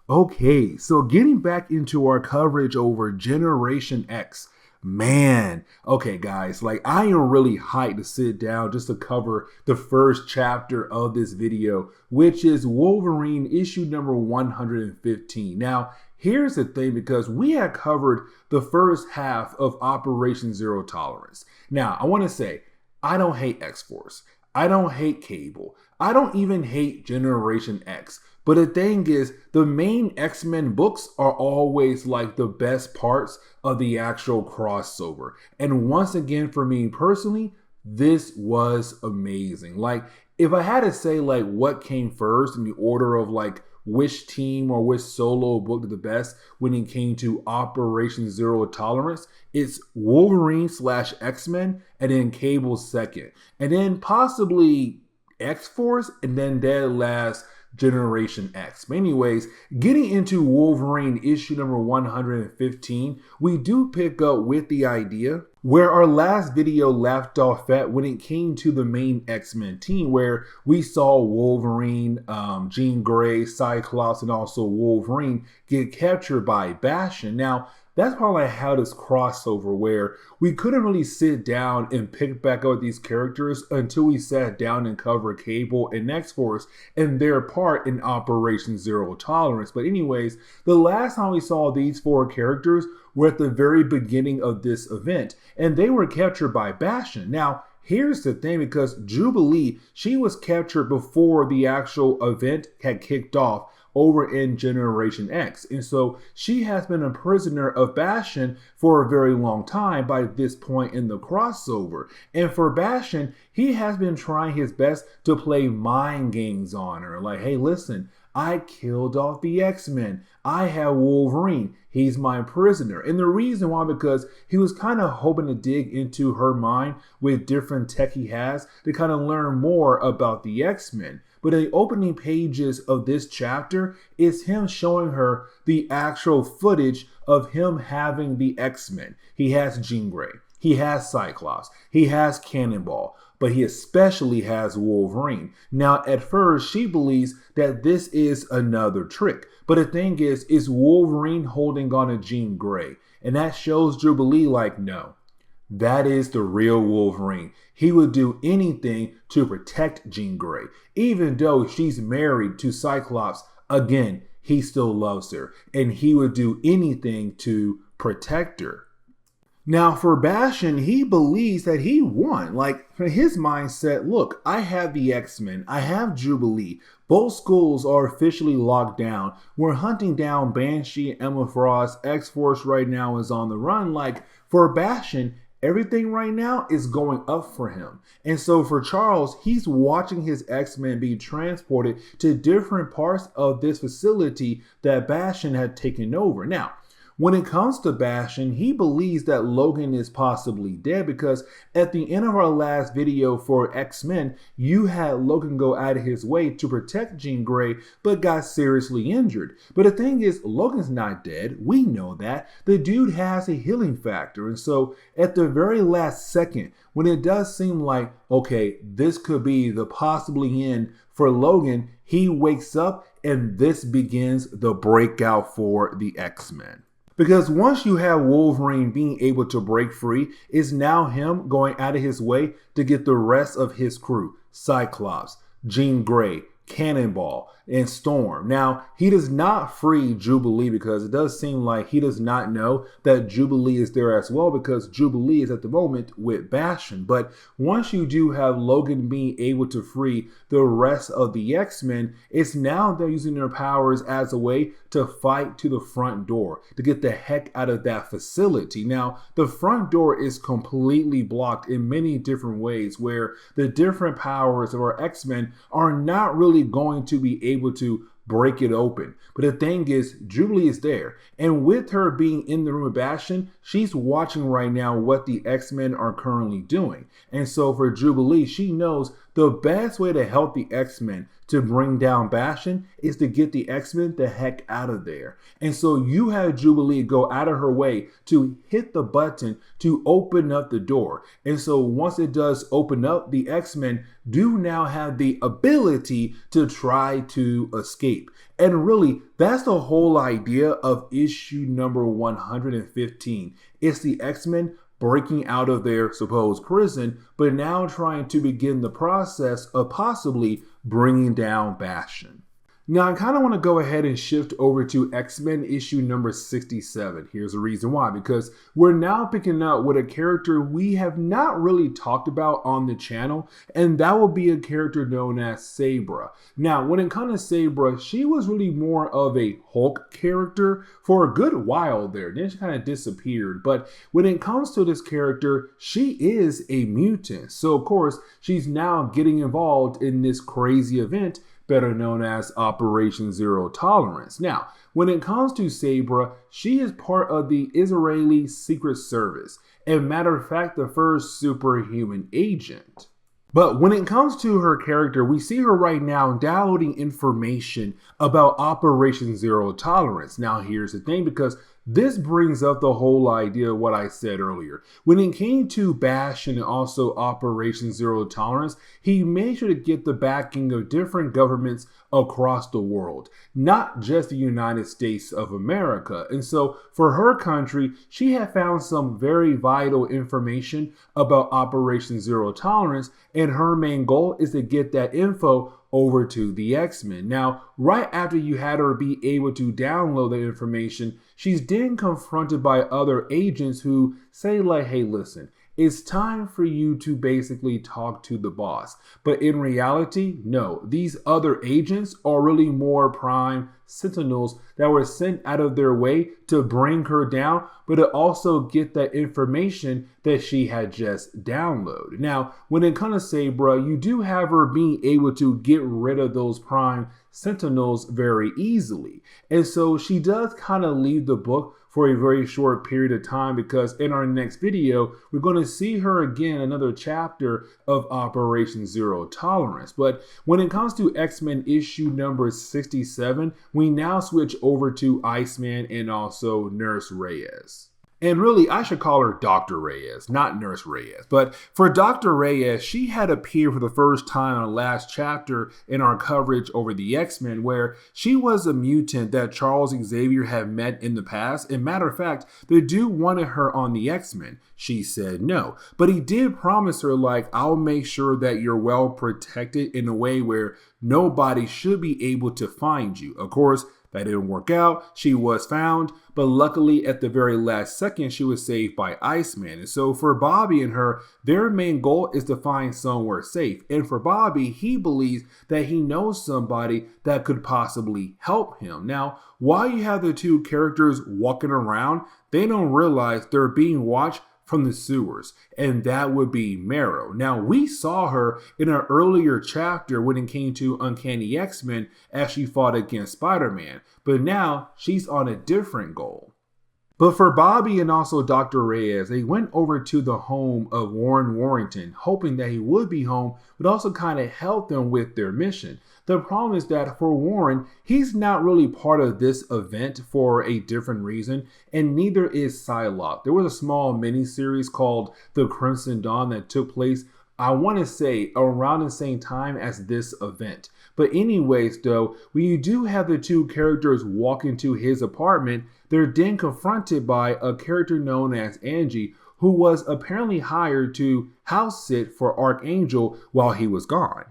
Okay, so getting back into our coverage over Generation X. Man, okay, guys, like I am really hyped to sit down just to cover the first chapter of this video, which is Wolverine issue number 115. Now, here's the thing, because we had covered the first half of Operation Zero Tolerance. Now, I want to say, I don't hate X-Force. I don't hate Cable. I don't even hate Generation X. But the thing is, the main X-Men books are always like the best parts of the actual crossover. And once again, for me personally, this was amazing. Like, if I had to say like what came first in the order of like which team or which solo book did the best when it came to Operation Zero Tolerance, it's Wolverine / X-Men, and then Cable second. And then possibly X-Force, and then dead last Generation X. But anyways, getting into Wolverine issue number 115, we do pick up with the idea where our last video left off at when it came to the main X-Men team, where we saw Wolverine, Jean Grey, Cyclops, and also Wolverine get captured by Banshee. Now, that's probably how this crossover, where we couldn't really sit down and pick back up these characters until we sat down and covered Cable and X-Force and their part in Operation Zero Tolerance. But anyways, the last time we saw these four characters were at the very beginning of this event, and they were captured by Banshee. Now, here's the thing, because Jubilee, she was captured before the actual event had kicked off over in Generation X. And so she has been a prisoner of Banshee for a very long time by this point in the crossover. And for Banshee, he has been trying his best to play mind games on her. Like, hey, listen, I killed off the X-Men. I have Wolverine. He's my prisoner. And the reason why, because he was kind of hoping to dig into her mind with different tech he has to kind of learn more about the X-Men. But the opening pages of this chapter is him showing her the actual footage of him having the X-Men. He has Jean Grey. He has Cyclops. He has Cannonball. But he especially has Wolverine. Now, at first, she believes that this is another trick. But the thing is Wolverine holding on to Jean Grey. And that shows Jubilee like, no, that is the real Wolverine. He would do anything to protect Jean Grey. Even though she's married to Cyclops, again, he still loves her. And he would do anything to protect her. Now, for Banshee, he believes that he won. Like, for his mindset, look, I have the X-Men. I have Jubilee. Both schools are officially locked down. We're hunting down Banshee, Emma Frost. X-Force right now is on the run. Like, for Banshee, everything right now is going up for him. And so for Charles, he's watching his X-Men be transported to different parts of this facility that Banshee had taken over. Now, when it comes to Banshee, he believes that Logan is possibly dead, because at the end of our last video for X-Men, you had Logan go out of his way to protect Jean Grey, but got seriously injured. But the thing is, Logan's not dead. We know that. The dude has a healing factor. And so at the very last second, when it does seem like, okay, this could be the possibly end for Logan, he wakes up and this begins the breakout for the X-Men. Because once you have Wolverine being able to break free, it's now him going out of his way to get the rest of his crew. Cyclops, Jean Grey, Cannonball, and Storm. Now, he does not free Jubilee, because it does seem like he does not know that Jubilee is there as well, because Jubilee is at the moment with Banshee. But once you do have Logan being able to free the rest of the X-Men, it's now they're using their powers as a way to fight to the front door, to get the heck out of that facility. Now, the front door is completely blocked in many different ways, where the different powers of our X-Men are not really going to be able to break it open. But the thing is, Jubilee is there. And with her being in the room with Banshee, she's watching right now what the X-Men are currently doing. And so for Jubilee, she knows the best way to help the X-Men to bring down Bastion is to get the X-Men the heck out of there. And so you have Jubilee go out of her way to hit the button to open up the door. And so once it does open up, the X-Men do now have the ability to try to escape. And really, that's the whole idea of issue number 115. It's the X-Men breaking out of their supposed prison, but now trying to begin the process of possibly bringing down Bastion. Now, I kind of want to go ahead and shift over to X-Men issue number 67. Here's the reason why, because we're now picking up with a character we have not really talked about on the channel, and that will be a character known as Sabra. Now, when it comes to Sabra, she was really more of a Hulk character for a good while there. Then she kind of disappeared, but when it comes to this character, she is a mutant. So, of course, she's now getting involved in this crazy event better known as Operation Zero Tolerance. Now, when it comes to Sabra, she is part of the Israeli Secret Service, and matter of fact, the first superhuman agent. But when it comes to her character, we see her right now downloading information about Operation Zero Tolerance. Now, here's the thing, because this brings up the whole idea of what I said earlier. When it came to Bastion and also Operation Zero Tolerance, he made sure to get the backing of different governments across the world, not just the United States of America. And so for her country, she had found some very vital information about Operation Zero Tolerance, and her main goal is to get that info over to the X-Men. Now, right after you had her be able to download the information, she's then confronted by other agents who say like, hey, listen, it's time for you to basically talk to the boss. But in reality, no, these other agents are really more prime sentinels that were sent out of their way to bring her down, but to also get that information that she had just downloaded. Now, when it comes to Sabra, you do have her being able to get rid of those prime sentinels very easily. And so she does kind of leave the book for a very short period of time, because in our next video, we're going to see her again, another chapter of Operation Zero Tolerance. But when it comes to X-Men issue number 67, we now switch over to Iceman and also Nurse Reyes. And really, I should call her Dr. Reyes, not Nurse Reyes. But for Dr. Reyes, she had appeared for the first time in the last chapter in our coverage over the X-Men, where she was a mutant that Charles Xavier had met in the past. And matter of fact, the dude wanted her on the X-Men. She said no. But he did promise her, like, I'll make sure that you're well protected in a way where nobody should be able to find you. Of course, that didn't work out. She was found, but luckily at the very last second, she was saved by Iceman. And so for Bobby and her, their main goal is to find somewhere safe. And for Bobby, he believes that he knows somebody that could possibly help him. Now, while you have the two characters walking around, they don't realize they're being watched from the sewers, and that would be Marrow. Now, we saw her in an earlier chapter when it came to Uncanny X-Men as she fought against Spider-Man, but now she's on a different goal. But for Bobby and also Dr. Reyes, they went over to the home of Warren Warrington, hoping that he would be home, but also kind of help them with their mission. The problem is that for Warren, he's not really part of this event for a different reason, and neither is Psylocke. There was a small mini-series called The Crimson Dawn that took place, I want to say, around the same time as this event. But anyways, though, when you do have the two characters walk into his apartment, they're then confronted by a character known as Angie, who was apparently hired to house sit for Archangel while he was gone.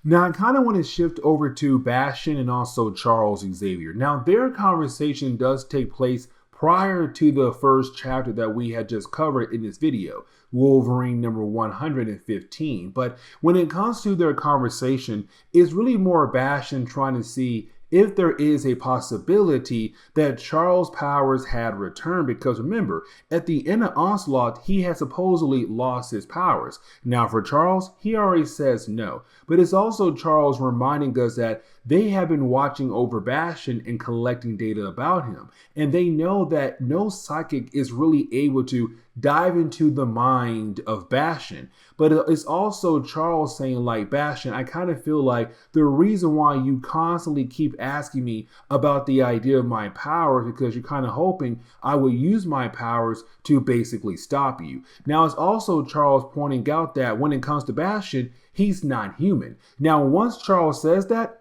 Now, I kind of want to shift over to Bastion and also Charles Xavier. Now, their conversation does take place prior to the first chapter that we had just covered in this video, Wolverine number 115. But when it comes to their conversation, it's really more Bastion trying to see if there is a possibility that Charles' powers had returned, because remember, at the end of Onslaught, he had supposedly lost his powers. Now for Charles, he already says no, but it's also Charles reminding us that they have been watching over Bastion and collecting data about him. And they know that no psychic is really able to dive into the mind of Bastion. But it's also Charles saying, like, Bastion, I kind of feel like the reason why you constantly keep asking me about the idea of my powers because you're kind of hoping I will use my powers to basically stop you. Now, it's also Charles pointing out that when it comes to Bastion, he's not human. Now, once Charles says that,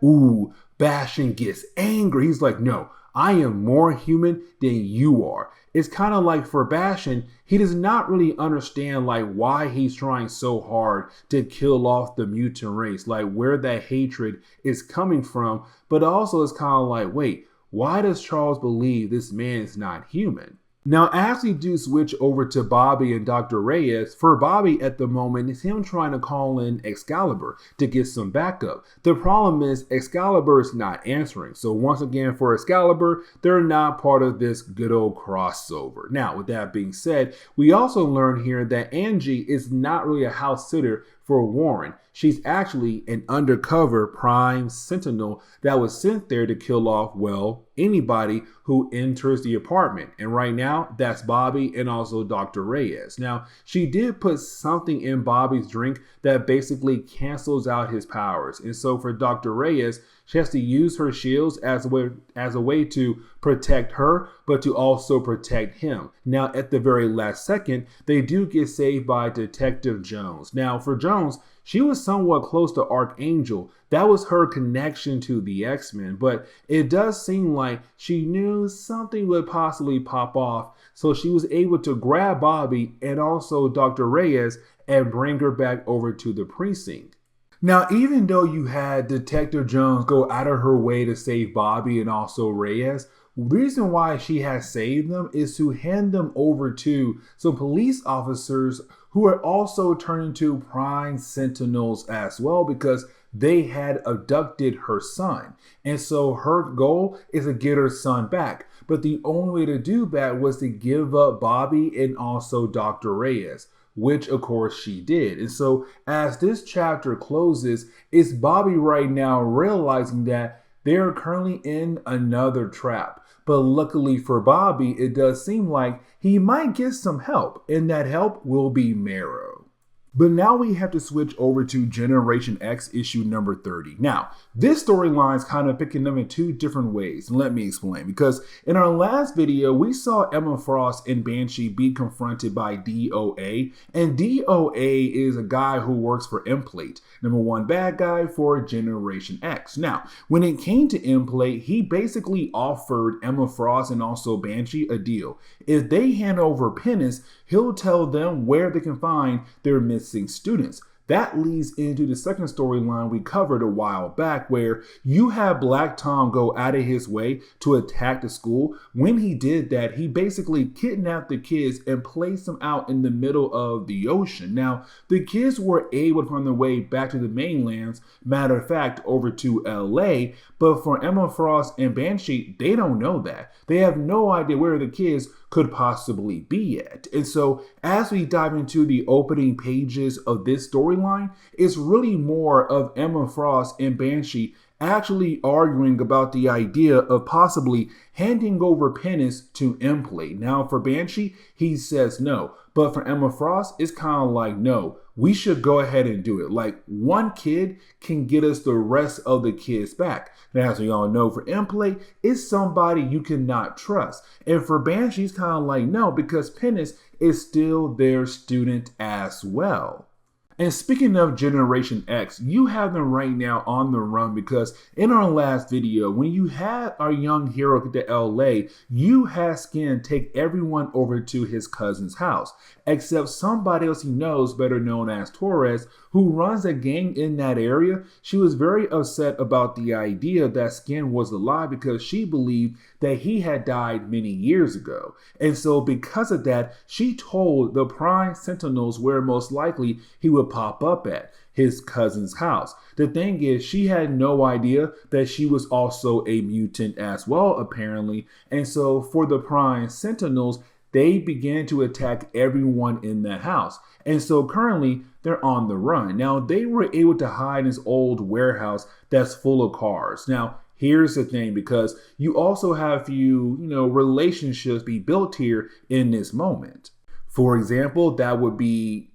Bastion gets angry. He's like, no, I am more human than you are. It's kind of like for Bastion, he does not really understand like why he's trying so hard to kill off the mutant race, like where that hatred is coming from. But also it's kind of like, wait, why does Charles believe this man is not human? Now, as we do switch over to Bobby and Dr. Reyes, for Bobby at the moment, it's him trying to call in Excalibur to get some backup. The problem is Excalibur is not answering. So once again, for Excalibur, they're not part of this good old crossover. Now, with that being said, we also learn here that Angie is not really a house sitter for Warren. She's actually an undercover Prime Sentinel that was sent there to kill off, well, anybody who enters the apartment. And right now, that's Bobby and also Dr. Reyes. Now, she did put something in Bobby's drink that basically cancels out his powers. And so for Dr. Reyes, she has to use her shields as a way to protect her, but to also protect him. Now, at the very last second, they do get saved by Detective Jones. Now, for Jones, she was somewhat close to Archangel. That was her connection to the X-Men, but it does seem like she knew something would possibly pop off, so she was able to grab Bobby and also Dr. Reyes and bring her back over to the precinct. Now, even though you had Detective Jones go out of her way to save Bobby and also Reyes, the reason why she has saved them is to hand them over to some police officers who are also turned into Prime Sentinels as well because they had abducted her son. And so her goal is to get her son back. But the only way to do that was to give up Bobby and also Dr. Reyes, which of course she did. And so as this chapter closes, it's Bobby right now realizing that they're currently in another trap. But luckily for Bobby, it does seem like he might get some help, and that help will be Marrow. But now we have to switch over to Generation X issue number 30. Now, this storyline is kind of picking them in two different ways. And let me explain. Because in our last video, we saw Emma Frost and Banshee be confronted by DOA. And DOA is a guy who works for Emplate, number one bad guy for Generation X. Now, when it came to Emplate, he basically offered Emma Frost and also Banshee a deal. If they hand over Penance, he'll tell them where they can find their missing students. That leads into the second storyline we covered a while back where you have Black Tom go out of his way to attack the school. When he did that, he basically kidnapped the kids and placed them out in the middle of the ocean. Now, the kids were able to find their way back to the mainlands, matter of fact, over to LA, but for Emma Frost and Banshee, they don't know that. They have no idea where the kids could possibly be at. And so as we dive into the opening pages of this storyline, it's really more of Emma Frost and Banshee actually arguing about the idea of possibly handing over Penance to Emplate. Now for Banshee, he says no. But for Emma Frost, it's kind of like, no, we should go ahead and do it. Like, one kid can get us the rest of the kids back. Now, as we all know, for Emplate, it's somebody you cannot trust. And for Banshee, it's kind of like, no, because Penance is still their student as well. And speaking of Generation X, you have them right now on the run because in our last video, when you had our young hero get to LA, you had Skin take everyone over to his cousin's house, except somebody else he knows, better known as Torres, who runs a gang in that area. She was very upset about the idea that Skin was alive because she believed that he had died many years ago. And so because of that, she told the Prime Sentinels where most likely he would pop up at, his cousin's house. The thing is, she had no idea that she was also a mutant as well, apparently. And so for the Prime Sentinels, they began to attack everyone in that house. And so currently they're on the run. Now they were able to hide in this old warehouse that's full of cars. Now here's the thing, because you also have relationships be built here in this moment. For example, that would be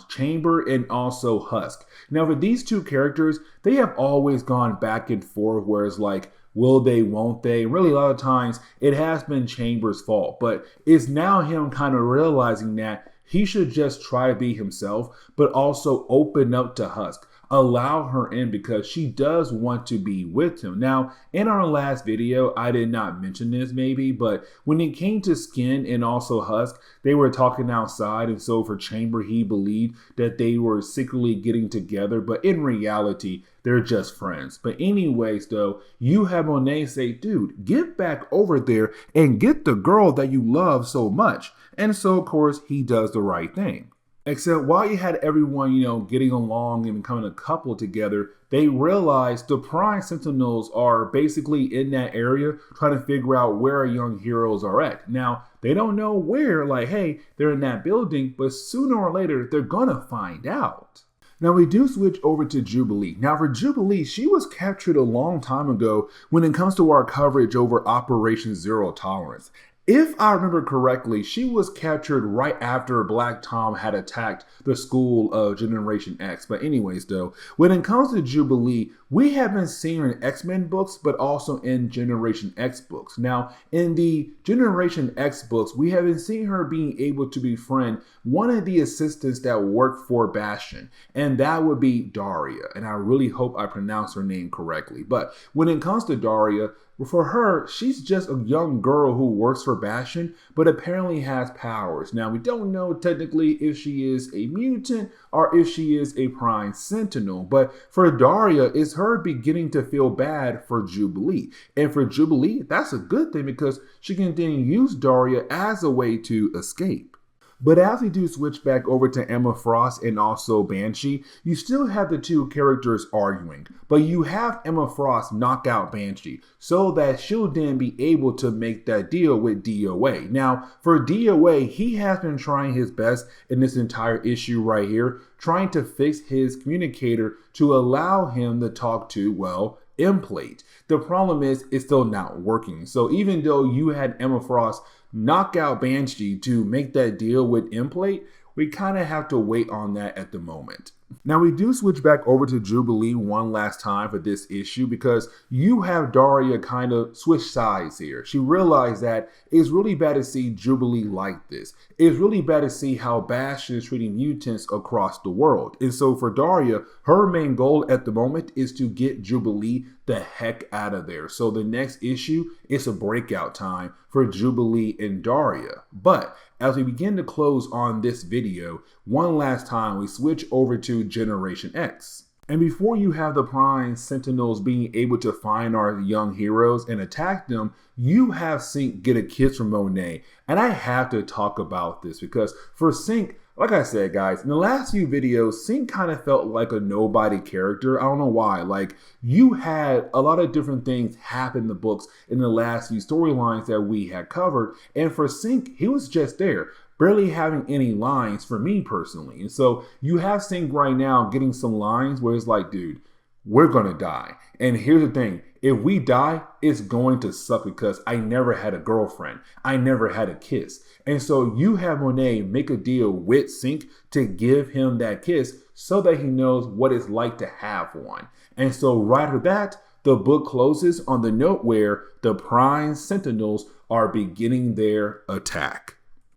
Chamber and also Husk. Now, for these two characters, they have always gone back and forth where it's like, will they, won't they? Really, a lot of times it has been Chamber's fault, but it's now him kind of realizing that he should just try to be himself, but also open up to Husk. Allow her in because she does want to be with him. Now, in our last video, I did not mention this maybe, but when it came to Skin and also Husk, they were talking outside. And so for Chamber, he believed that they were secretly getting together, but in reality, they're just friends. But anyways, though, you have Monet say, dude, get back over there and get the girl that you love so much. And so, of course, he does the right thing. Except while you had everyone, getting along and becoming a couple together, they realized the Prime Sentinels are basically in that area trying to figure out where our young heroes are at. Now, they don't know where, like, hey, they're in that building, but sooner or later, they're gonna find out. Now we do switch over to Jubilee. Now for Jubilee, she was captured a long time ago when it comes to our coverage over Operation Zero Tolerance. If I remember correctly, she was captured right after Black Tom had attacked the school of Generation X. But anyways, though, when it comes to Jubilee, we have been seeing her in X-Men books, but also in Generation X books. Now, in the Generation X books, we have been seeing her being able to befriend one of the assistants that worked for Bastion, and that would be Daria. And I really hope I pronounced her name correctly. But when it comes to Daria, for her, she's just a young girl who works for Bastion, but apparently has powers. Now, we don't know technically if she is a mutant or if she is a Prime Sentinel, but for Daria, it's her beginning to feel bad for Jubilee. And for Jubilee, that's a good thing because she can then use Daria as a way to escape. But as we do switch back over to Emma Frost and also Banshee, you still have the two characters arguing, but you have Emma Frost knock out Banshee so that she'll then be able to make that deal with DOA. Now, for DOA, he has been trying his best in this entire issue right here, trying to fix his communicator to allow him to talk to, well, Emplate. The problem is it's still not working. So even though you had Emma Frost knock out Banshee to make that deal with Emplate, we kind of have to wait on that at the moment. Now we do switch back over to Jubilee one last time for this issue because you have Daria kind of switch sides here. She realized that it's really bad to see Jubilee like this. It's really bad to see how Bastion is treating mutants across the world. And so for Daria, her main goal at the moment is to get Jubilee the heck out of there. So the next issue is a breakout time for Jubilee and Daria. But as we begin to close on this video, one last time we switch over to Generation X. And before you have the Prime Sentinels being able to find our young heroes and attack them, you have Synch get a kiss from Monet. And I have to talk about this because for Synch, like I said, guys, in the last few videos, Synch kind of felt like a nobody character. I don't know why. Like, you had a lot of different things happen in the books in the last few storylines that we had covered. And for Synch, he was just there, barely having any lines for me personally. And so you have Synch right now getting some lines where it's like, dude, we're going to die. And here's the thing. If we die, it's going to suck because I never had a girlfriend. I never had a kiss. And so you have Monet make a deal with Synch to give him that kiss so that he knows what it's like to have one. And so right after that, the book closes on the note where the Prime Sentinels are beginning their attack.